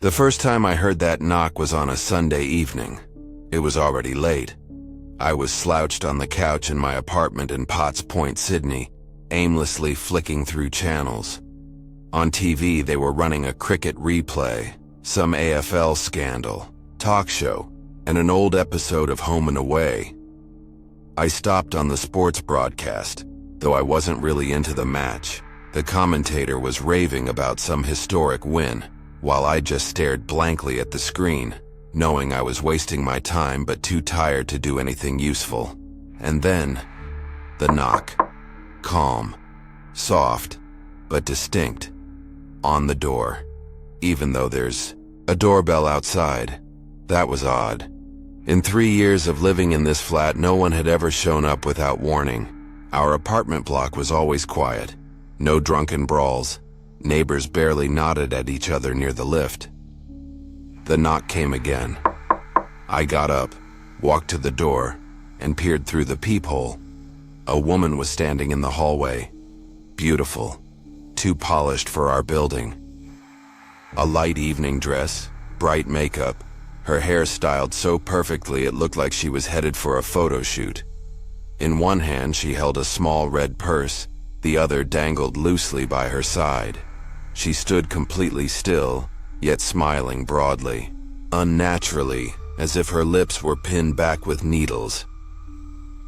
The first time I heard that knock was on a Sunday evening. It was already late. I was slouched on the couch in my apartment in Potts Point, Sydney, aimlessly flicking through channels. On TV, they were running a cricket replay, some AFL scandal, talk show, and an old episode of Home and Away. I stopped on the sports broadcast, though I wasn't really into the match. The commentator was raving about some historic win, while I just stared blankly at the screen, knowing I was wasting my time but too tired to do anything useful. And then, the knock. Calm, soft, but distinct. On the door, even though there's a doorbell outside. That was odd. In 3 years of living in this flat, no one had ever shown up without warning. Our apartment block was always quiet. No drunken brawls. Neighbors barely nodded at each other near the lift. The knock came again. I got up, walked to the door, and peered through the peephole. A woman was standing in the hallway. Beautiful. Too polished for our building. A light evening dress, bright makeup, her hair styled so perfectly it looked like she was headed for a photo shoot. In one hand she held a small red purse, the other dangled loosely by her side. She stood completely still, yet smiling broadly, unnaturally, as if her lips were pinned back with needles.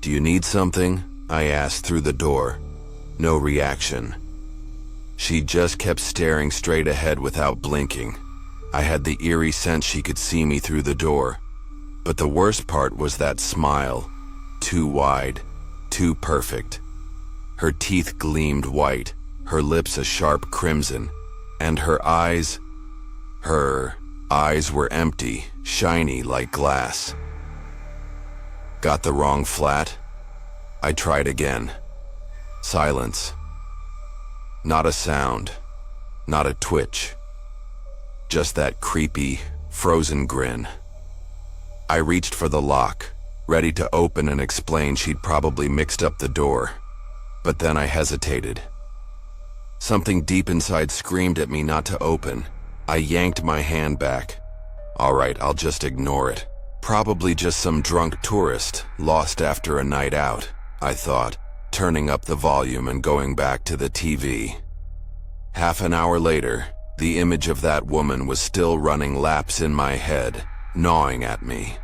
"Do you need something?" I asked through the door. No reaction. She just kept staring straight ahead without blinking. I had the eerie sense she could see me through the door. But the worst part was that smile. Too wide, too perfect. Her teeth gleamed white, her lips a sharp crimson, and her eyes were empty, shiny like glass. Got the wrong flat? I tried again. Silence. Not a sound, not a twitch. Just that creepy, frozen grin. I reached for the lock, ready to open and explain she'd probably mixed up the door. But then I hesitated. Something deep inside screamed at me not to open. I yanked my hand back. All right, I'll just ignore it. Probably just some drunk tourist, lost after a night out, I thought, turning up the volume and going back to the TV. Half an hour later, the image of that woman was still running laps in my head, gnawing at me.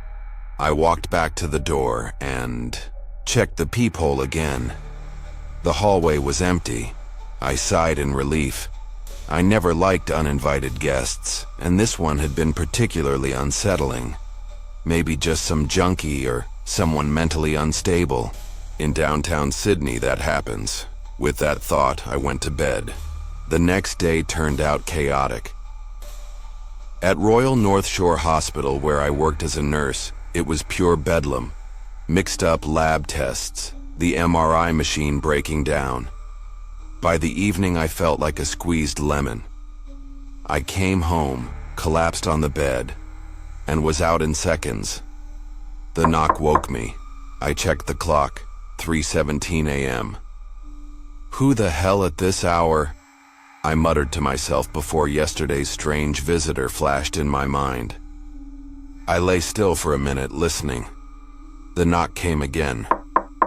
I walked back to the door and checked the peephole again. The hallway was empty. I sighed in relief. I never liked uninvited guests, and this one had been particularly unsettling. Maybe just some junkie or someone mentally unstable. In downtown Sydney, that happens. With that thought, I went to bed. The next day turned out chaotic. At Royal North Shore Hospital, where I worked as a nurse, it was pure bedlam. Mixed up lab tests, the MRI machine breaking down. By the evening, I felt like a squeezed lemon. I came home, collapsed on the bed, and was out in seconds. The knock woke me. I checked the clock, 3:17 a.m. Who the hell at this hour? I muttered to myself before yesterday's strange visitor flashed in my mind. I lay still for a minute, listening. The knock came again.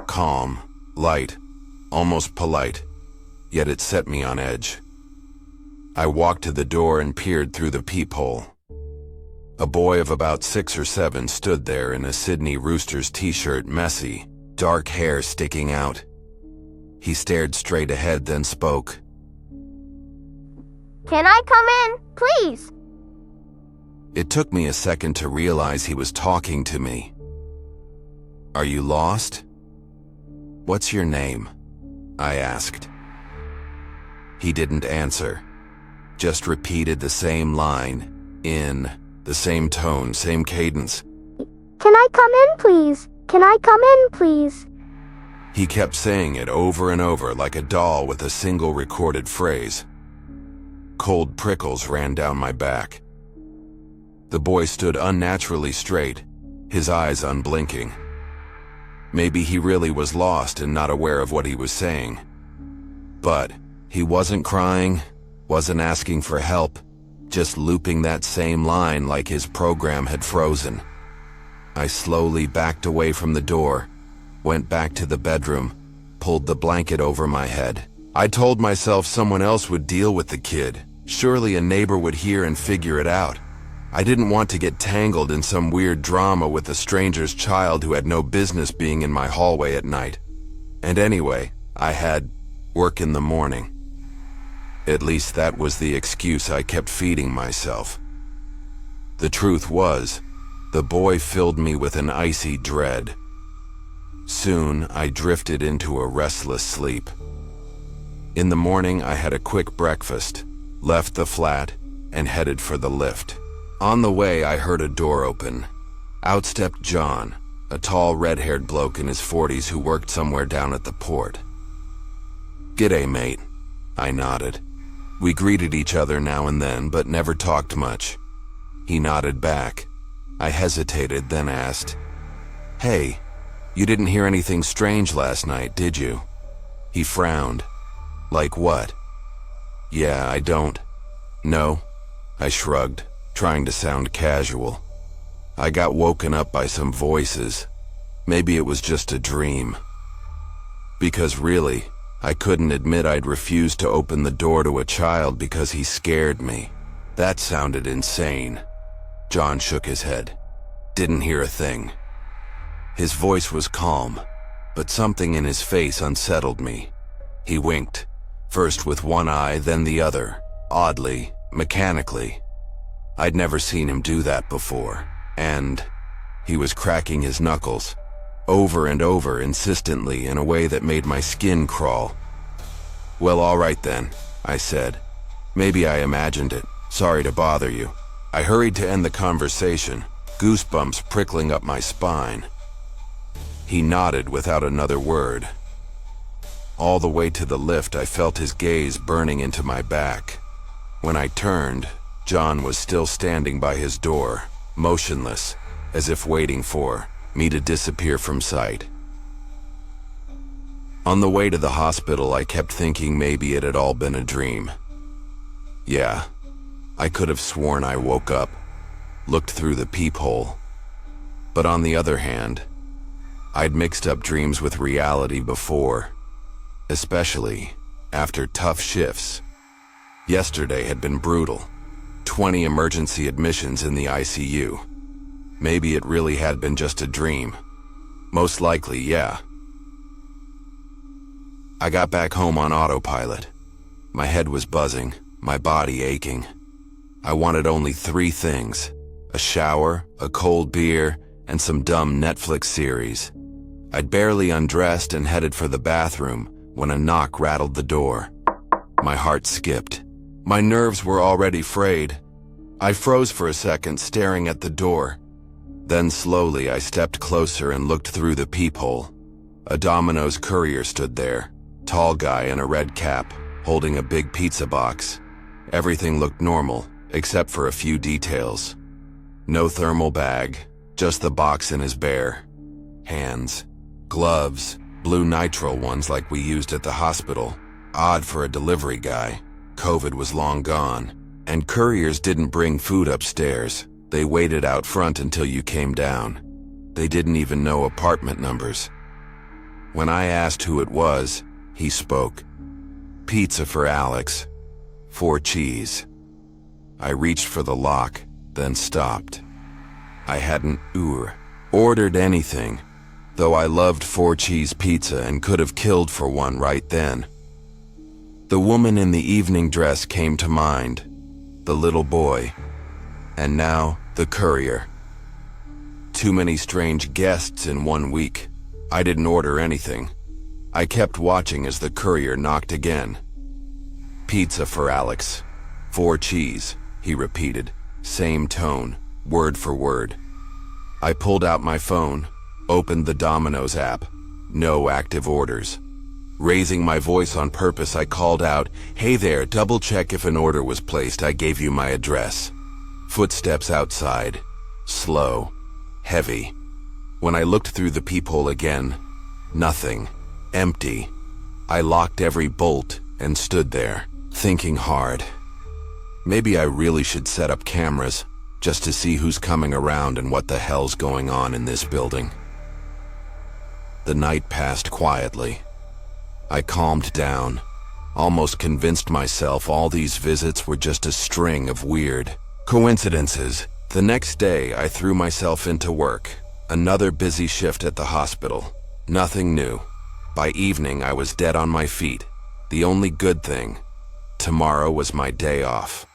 Calm, light, almost polite, yet it set me on edge. I walked to the door and peered through the peephole. A boy of about 6 or 7 stood there in a Sydney Roosters t-shirt, messy, dark hair sticking out. He stared straight ahead, then spoke. "Can I come in, please?" It took me a second to realize he was talking to me. "Are you lost? What's your name?" I asked. He didn't answer, just repeated the same line, in the same tone, same cadence. "Can I come in, please? Can I come in, please?" He kept saying it over and over like a doll with a single recorded phrase. Cold prickles ran down my back. The boy stood unnaturally straight, his eyes unblinking. Maybe he really was lost and not aware of what he was saying. But he wasn't crying, wasn't asking for help, just looping that same line like his program had frozen. I slowly backed away from the door, went back to the bedroom, pulled the blanket over my head. I told myself someone else would deal with the kid. Surely a neighbor would hear and figure it out. I didn't want to get tangled in some weird drama with a stranger's child who had no business being in my hallway at night. And anyway, I had work in the morning. At least that was the excuse I kept feeding myself. The truth was, the boy filled me with an icy dread. Soon, I drifted into a restless sleep. In the morning, I had a quick breakfast, left the flat, and headed for the lift. On the way, I heard a door open. Out stepped John, a tall red-haired bloke in his 40s who worked somewhere down at the port. "G'day, mate," I nodded. We greeted each other now and then, but never talked much. He nodded back. I hesitated, then asked, "Hey, you didn't hear anything strange last night, did you?" He frowned. "Like what?" "Yeah, I don't." "No?" I shrugged, trying to sound casual. "I got woken up by some voices. Maybe it was just a dream." Because really, I couldn't admit I'd refused to open the door to a child because he scared me. That sounded insane. John shook his head. "Didn't hear a thing." His voice was calm, but something in his face unsettled me. He winked, first with one eye, then the other, oddly, mechanically. I'd never seen him do that before, and he was cracking his knuckles, over and over insistently in a way that made my skin crawl. "Well, all right then," I said. "Maybe I imagined it. Sorry to bother you." I hurried to end the conversation, goosebumps prickling up my spine. He nodded without another word. All the way to the lift, I felt his gaze burning into my back. When I turned, John was still standing by his door, motionless, as if waiting for me to disappear from sight. On the way to the hospital, I kept thinking maybe it had all been a dream. Yeah, I could have sworn I woke up, looked through the peephole. But on the other hand, I'd mixed up dreams with reality before, especially after tough shifts. Yesterday had been brutal. 20 emergency admissions in the ICU. Maybe it really had been just a dream. Most likely, yeah. I got back home on autopilot. My head was buzzing, my body aching. I wanted only 3 things: a shower, a cold beer, and some dumb Netflix series. I'd barely undressed and headed for the bathroom when a knock rattled the door. My heart skipped. My nerves were already frayed. I froze for a second, staring at the door. Then slowly I stepped closer and looked through the peephole. A Domino's courier stood there, tall guy in a red cap, holding a big pizza box. Everything looked normal, except for a few details. No thermal bag, just the box in his bare hands. Gloves, blue nitrile ones like we used at the hospital. Odd for a delivery guy. COVID was long gone, and couriers didn't bring food upstairs. They waited out front until you came down. They didn't even know apartment numbers. When I asked who it was, he spoke. "Pizza for Alex. 4 cheese." I reached for the lock, then stopped. I hadn't ordered anything, though I loved 4 cheese pizza and could have killed for one right then. The woman in the evening dress came to mind, the little boy, and now the courier. Too many strange guests in one week. I didn't order anything. I kept watching as the courier knocked again. "Pizza for Alex. 4 cheese," he repeated, same tone, word for word. I pulled out my phone, opened the Domino's app. No active orders. Raising my voice on purpose, I called out, "Hey there, double check if an order was placed. I gave you my address." Footsteps outside. Slow. Heavy. When I looked through the peephole again, nothing. Empty. I locked every bolt and stood there, thinking hard. Maybe I really should set up cameras just to see who's coming around and what the hell's going on in this building. The night passed quietly. I calmed down, almost convinced myself all these visits were just a string of weird coincidences. The next day, I threw myself into work. Another busy shift at the hospital. Nothing new. By evening, I was dead on my feet. The only good thing, tomorrow was my day off.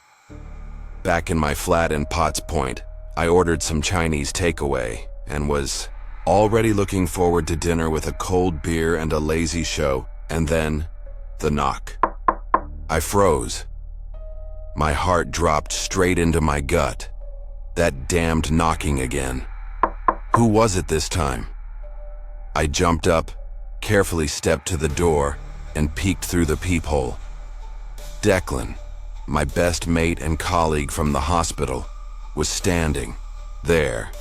Back in my flat in Potts Point, I ordered some Chinese takeaway and was already looking forward to dinner with a cold beer and a lazy show, and then the knock. I froze. My heart dropped straight into my gut. That damned knocking again. Who was it this time? I jumped up, carefully stepped to the door, and peeked through the peephole. Declan, my best mate and colleague from the hospital, was standing there.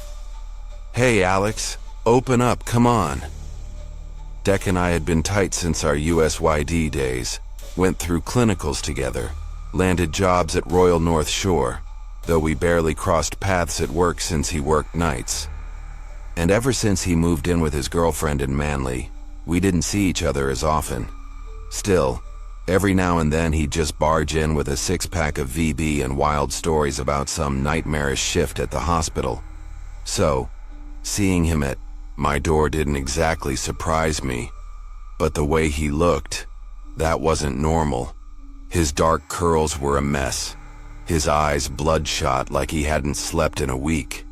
"Hey, Alex, open up, come on." Dec and I had been tight since our USYD days, went through clinicals together, landed jobs at Royal North Shore, though we barely crossed paths at work since he worked nights. And ever since he moved in with his girlfriend in Manly, we didn't see each other as often. Still, every now and then he'd just barge in with a six-pack of VB and wild stories about some nightmarish shift at the hospital. So, seeing him at my door didn't exactly surprise me, but the way he looked, that wasn't normal. His dark curls were a mess, his eyes bloodshot like he hadn't slept in a week.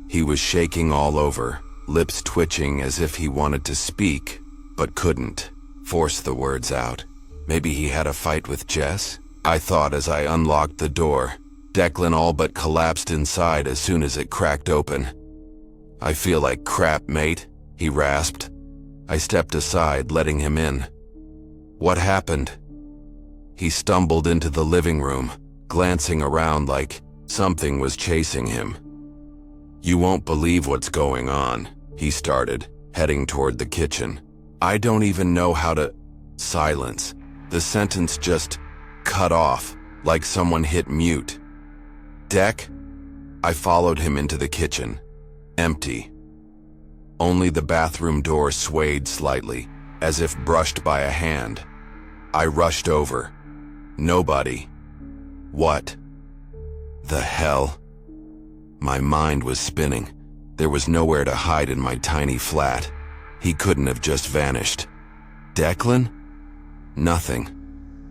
He was shaking all over, lips twitching as if he wanted to speak, but couldn't force the words out. Maybe he had a fight with Jess? I thought as I unlocked the door. Declan all but collapsed inside as soon as it cracked open. "I feel like crap, mate," he rasped. I stepped aside, letting him in. "What happened?" He stumbled into the living room, glancing around like something was chasing him. "You won't believe what's going on," he started, heading toward the kitchen. "I don't even know how to—" Silence. The sentence just cut off, like someone hit mute. "Dec?" I followed him into the kitchen. Empty. Only the bathroom door swayed slightly, as if brushed by a hand. I rushed over. Nobody. What the hell? My mind was spinning. There was nowhere to hide in my tiny flat. He couldn't have just vanished. Declan? Nothing.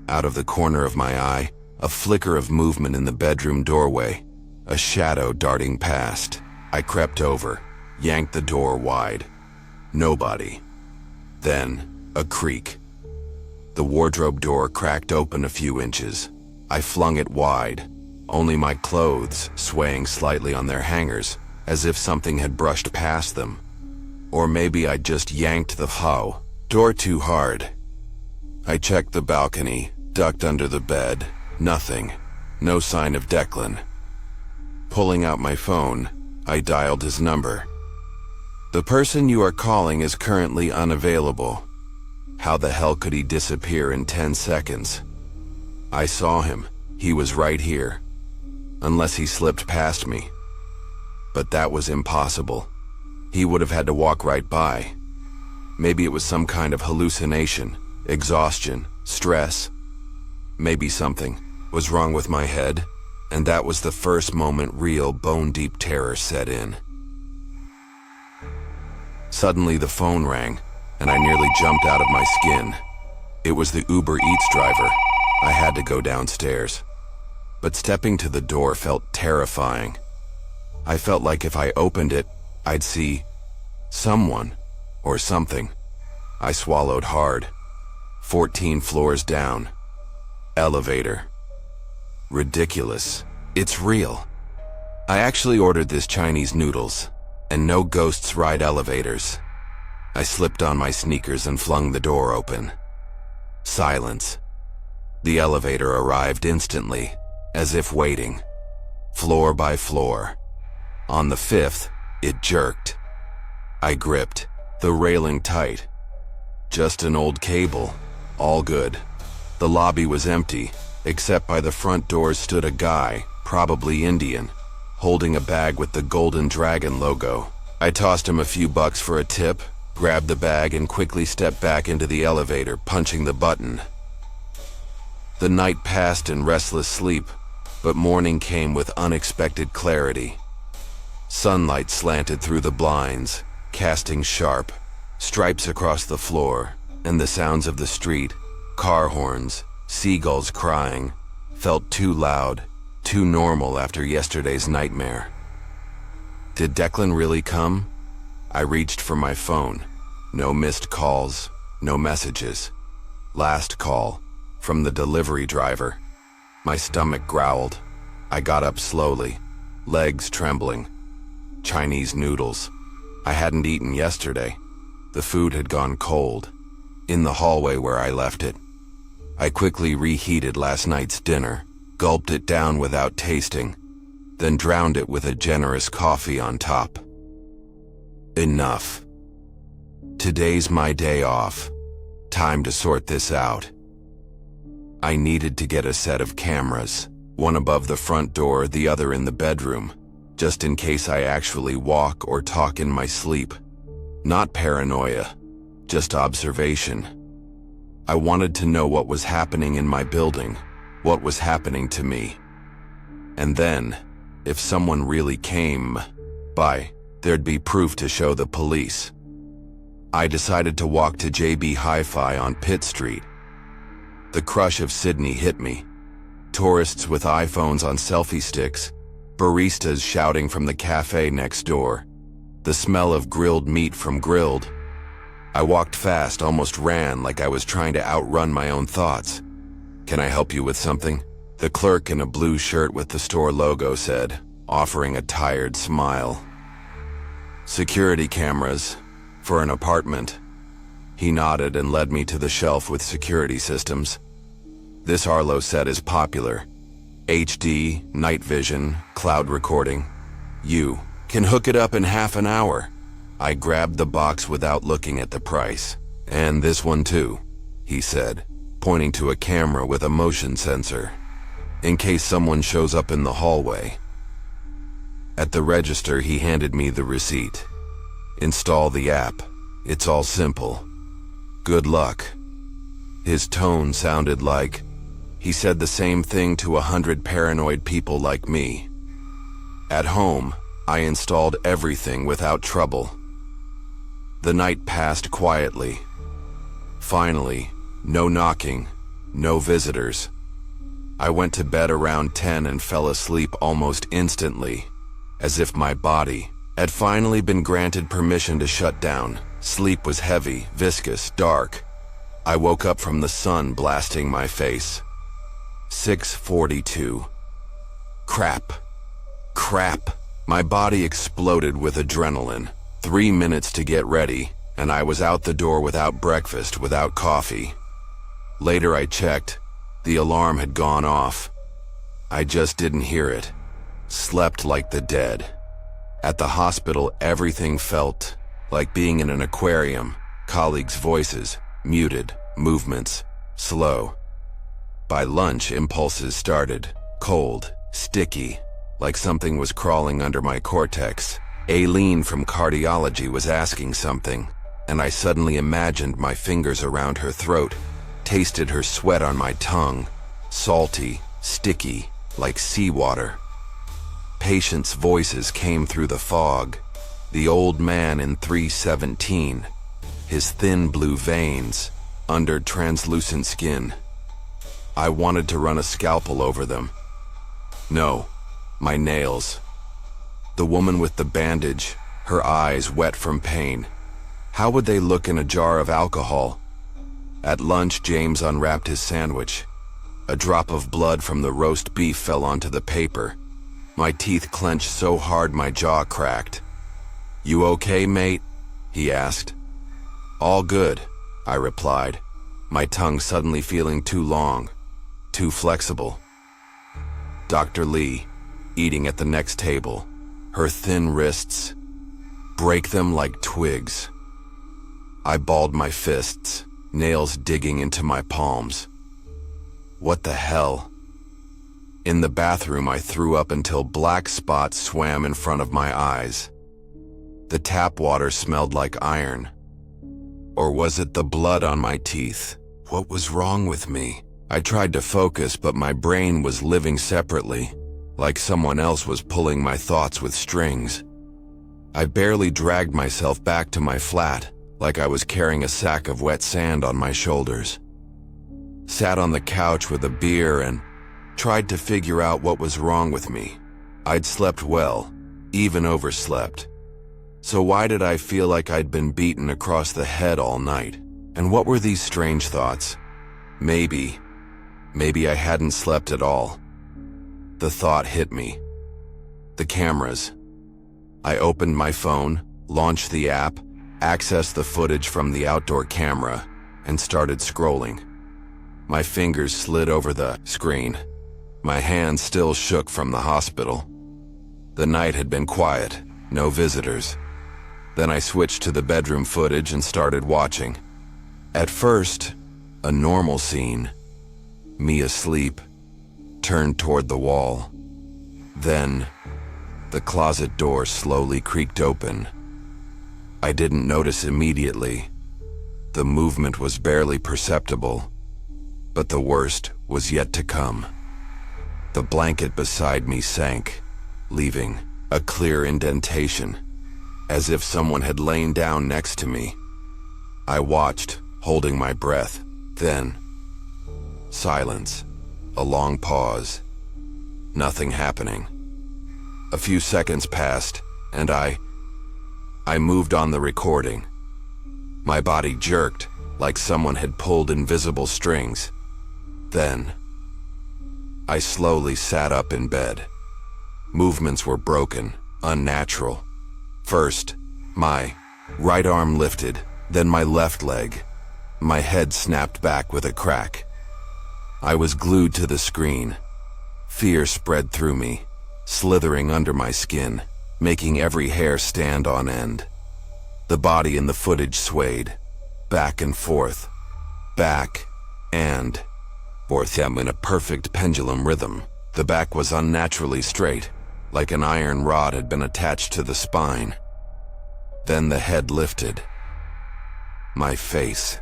Out of the corner of my eye, a flicker of movement in the bedroom doorway, a shadow darting past. I crept over, yanked the door wide. Nobody. Then, a creak. The wardrobe door cracked open a few inches. I flung it wide, only my clothes swaying slightly on their hangers, as if something had brushed past them. Or maybe I just yanked the door too hard. I checked the balcony, ducked under the bed. Nothing. No sign of Declan. Pulling out my phone, I dialed his number. "The person you are calling is currently unavailable." How the hell could he disappear in 10 seconds? I saw him. He was right here. Unless he slipped past me. But that was impossible. He would have had to walk right by. Maybe it was some kind of hallucination, exhaustion, stress. Maybe something was wrong with my head, and that was the first moment real bone-deep terror set in. Suddenly the phone rang, and I nearly jumped out of my skin. It was the Uber Eats driver. I had to go downstairs. But stepping to the door felt terrifying. I felt like if I opened it, I'd see someone or something. I swallowed hard. 14 floors down. Elevator. Ridiculous. It's real. I actually ordered this Chinese noodles, and no ghosts ride elevators. I slipped on my sneakers and flung the door open. Silence. The elevator arrived instantly, as if waiting. Floor by floor. On the 5th, it jerked. I gripped, the railing tight. Just an old cable. All good. The lobby was empty, except by the front door stood a guy, probably Indian, holding a bag with the Golden Dragon logo. I tossed him a few bucks for a tip, grabbed the bag, and quickly stepped back into the elevator, punching the button. The night passed in restless sleep, but morning came with unexpected clarity. Sunlight slanted through the blinds, casting sharp stripes across the floor, and the sounds of the street, car horns, seagulls crying, felt too loud, too normal after yesterday's nightmare. Did Declan really come? I reached for my phone. No missed calls, no messages. Last call, from the delivery driver. My stomach growled. I got up slowly, legs trembling. Chinese noodles. I hadn't eaten yesterday. The food had gone cold, in the hallway where I left it. I quickly reheated last night's dinner, gulped it down without tasting, then drowned it with a generous coffee on top. Enough. Today's my day off. Time to sort this out. I needed to get a set of cameras, one above the front door, the other in the bedroom, just in case I actually walk or talk in my sleep. Not paranoia, just observation. I wanted to know what was happening in my building, what was happening to me. And then, if someone really came by, there'd be proof to show the police. I decided to walk to JB Hi-Fi on Pitt Street. The crush of Sydney hit me. Tourists with iPhones on selfie sticks, baristas shouting from the cafe next door, the smell of grilled meat from Grilled. I walked fast, almost ran, like I was trying to outrun my own thoughts. "Can I help you with something?" The clerk in a blue shirt with the store logo said, offering a tired smile. "Security cameras, for an apartment." He nodded and led me to the shelf with security systems. "This Arlo set is popular. HD, night vision, cloud recording. You can hook it up in half an hour." I grabbed the box without looking at the price. "And this one too," he said, pointing to a camera with a motion sensor, in case someone shows up in the hallway. At the register, he handed me the receipt. "Install the app. It's all simple. Good luck." His tone sounded like he said the same thing to 100 paranoid people like me. At home, I installed everything without trouble. The night passed quietly. Finally, no knocking, no visitors. I went to bed around 10 and fell asleep almost instantly, as if my body had finally been granted permission to shut down. Sleep was heavy, viscous, dark. I woke up from the sun blasting my face. 6:42. Crap. My body exploded with adrenaline. 3 minutes to get ready, and I was out the door without breakfast, without coffee. Later I checked. The alarm had gone off. I just didn't hear it. Slept like the dead. At the hospital, everything felt like being in an aquarium. Colleagues' voices, muted, movements, slow. By lunch, impulses started, cold, sticky, like something was crawling under my cortex. Aileen from cardiology was asking something, and I suddenly imagined my fingers around her throat, tasted her sweat on my tongue, salty, sticky, like seawater. Patients' voices came through the fog. The old man in 317, his thin blue veins under translucent skin. I wanted to run a scalpel over them. No, my nails. The woman with the bandage, her eyes wet from pain. How would they look in a jar of alcohol? At lunch, James unwrapped his sandwich. A drop of blood from the roast beef fell onto the paper. My teeth clenched so hard my jaw cracked. "You okay, mate?" he asked. "All good," I replied, my tongue suddenly feeling too long, too flexible. Dr. Lee, eating at the next table, her thin wrists, break them like twigs. I balled my fists, nails digging into my palms. What the hell? In the bathroom, I threw up until black spots swam in front of my eyes. The tap water smelled like iron. Or was it the blood on my teeth? What was wrong with me? I tried to focus, but my brain was living separately, like someone else was pulling my thoughts with strings. I barely dragged myself back to my flat, like I was carrying a sack of wet sand on my shoulders. Sat on the couch with a beer and tried to figure out what was wrong with me. I'd slept well, even overslept. So why did I feel like I'd been beaten across the head all night? And what were these strange thoughts? Maybe I hadn't slept at all. The thought hit me. The cameras. I opened my phone, launched the app, accessed the footage from the outdoor camera, and started scrolling. My fingers slid over the screen. My hands still shook from the hospital. The night had been quiet, no visitors. Then I switched to the bedroom footage and started watching. At first, a normal scene. Me asleep, turned toward the wall. Then, the closet door slowly creaked open. I didn't notice immediately. The movement was barely perceptible. But the worst was yet to come. The blanket beside me sank, leaving a clear indentation, as if someone had lain down next to me. I watched, holding my breath. Then, silence. A long pause. Nothing happening. A few seconds passed, and I moved on the recording. My body jerked, like someone had pulled invisible strings. Then, I slowly sat up in bed. Movements were broken, unnatural. First, my right arm lifted, then my left leg. My head snapped back with a crack. I was glued to the screen. Fear spread through me, slithering under my skin, making every hair stand on end. The body in the footage swayed, back and forth, back and forth in a perfect pendulum rhythm. The back was unnaturally straight, like an iron rod had been attached to the spine. Then the head lifted. My face.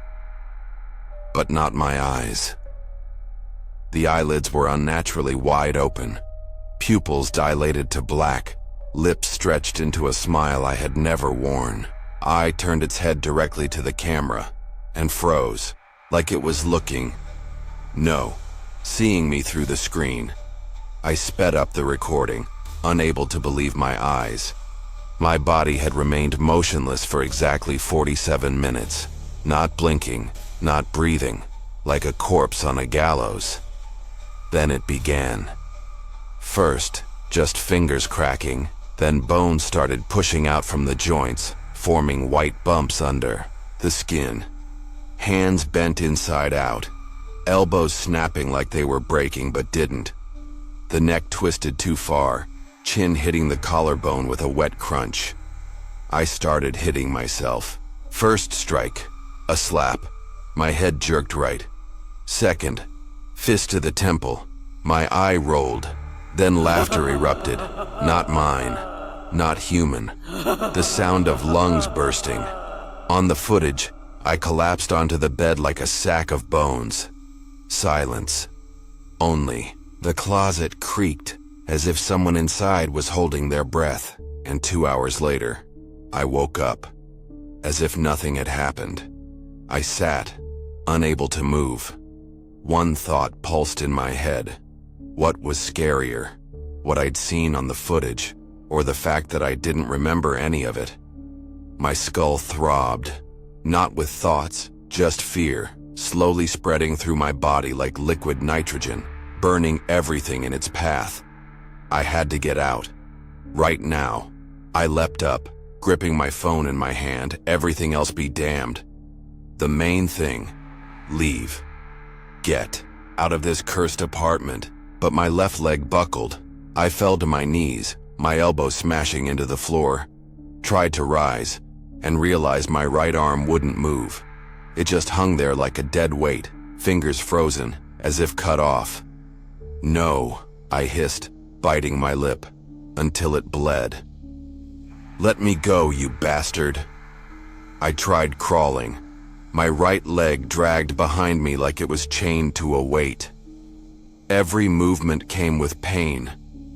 But not my eyes. The eyelids were unnaturally wide open, pupils dilated to black, lips stretched into a smile I had never worn. I turned its head directly to the camera and froze, like it was looking, no, seeing me through the screen. I sped up the recording, unable to believe my eyes. My body had remained motionless for exactly 47 minutes, not blinking, not breathing, like a corpse on a gallows. Then it began. First, just fingers cracking, then bones started pushing out from the joints, forming white bumps under the skin. Hands bent inside out, elbows snapping like they were breaking but didn't. The neck twisted too far, chin hitting the collarbone with a wet crunch. I started hitting myself. First strike, a slap. My head jerked right. Second, fist to the temple. My eye rolled. Then laughter erupted. Not mine. Not human. The sound of lungs bursting. On the footage, I collapsed onto the bed like a sack of bones. Silence. Only. The closet creaked, as if someone inside was holding their breath. And 2 hours later, I woke up, as if nothing had happened. I sat, unable to move. One thought pulsed in my head. What was scarier? What I'd seen on the footage, or the fact that I didn't remember any of it? My skull throbbed, not with thoughts, just fear, slowly spreading through my body like liquid nitrogen, burning everything in its path. I had to get out. Right now. I leapt up, gripping my phone in my hand, everything else be damned. The main thing, leave. Get out of this cursed apartment. But my left leg buckled. I fell to my knees, my elbow smashing into the floor. Tried to rise, and realized my right arm wouldn't move. It just hung there like a dead weight, fingers frozen, as if cut off. No, I hissed, biting my lip, until it bled. "Let me go, you bastard." I tried crawling. My right leg dragged behind me like it was chained to a weight. Every movement came with pain.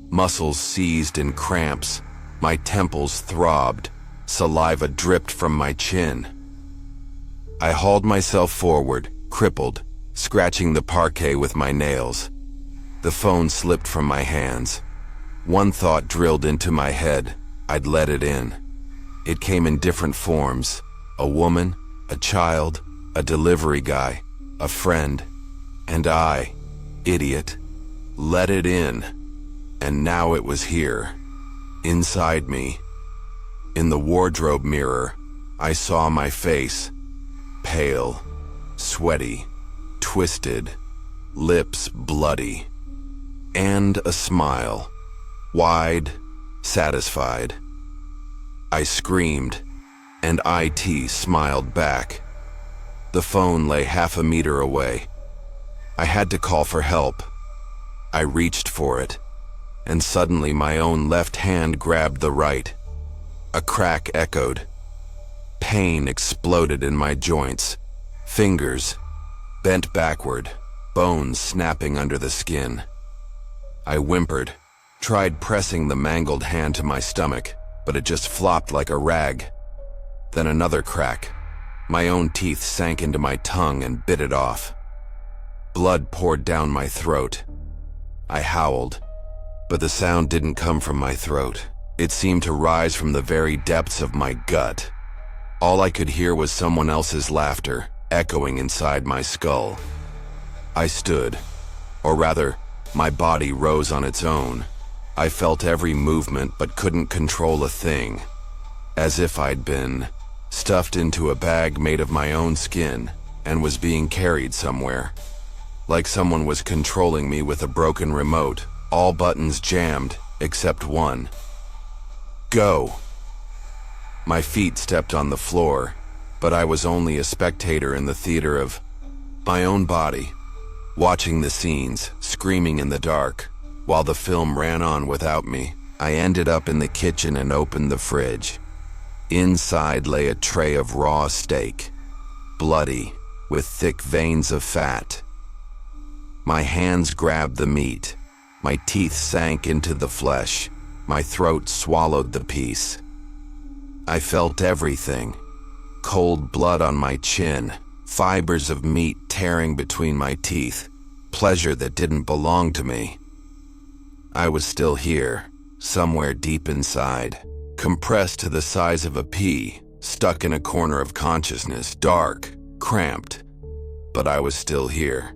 Muscles seized in cramps. My temples throbbed. Saliva dripped from my chin. I hauled myself forward, crippled, scratching the parquet with my nails. The phone slipped from my hands. One thought drilled into my head. I'd let it in. It came in different forms. A woman, a child, a delivery guy, a friend. And I, idiot, let it in. And now it was here, inside me. In the wardrobe mirror, I saw my face, pale, sweaty, twisted, lips bloody, and a smile, wide, satisfied. I screamed, and IT smiled back. The phone lay half a meter away. I had to call for help. I reached for it, and suddenly my own left hand grabbed the right. A crack echoed. Pain exploded in my joints. Fingers bent backward, bones snapping under the skin. I whimpered, tried pressing the mangled hand to my stomach, but it just flopped like a rag. Then another crack. My own teeth sank into my tongue and bit it off. Blood poured down my throat. I howled, but the sound didn't come from my throat. It seemed to rise from the very depths of my gut. All I could hear was someone else's laughter, echoing inside my skull. I stood, or rather, my body rose on its own. I felt every movement but couldn't control a thing, as if I'd been stuffed into a bag made of my own skin and was being carried somewhere. Like someone was controlling me with a broken remote, all buttons jammed except one. Go! My feet stepped on the floor, but I was only a spectator in the theater of my own body, watching the scenes, screaming in the dark. While the film ran on without me, I ended up in the kitchen and opened the fridge. Inside lay a tray of raw steak, bloody, with thick veins of fat. My hands grabbed the meat. My teeth sank into the flesh. My throat swallowed the piece. I felt everything. Cold blood on my chin, fibers of meat tearing between my teeth, pleasure that didn't belong to me. I was still here, somewhere deep inside, compressed to the size of a pea, stuck in a corner of consciousness, dark, cramped. But I was still here.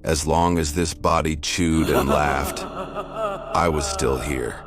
As long as this body chewed and laughed, I was still here.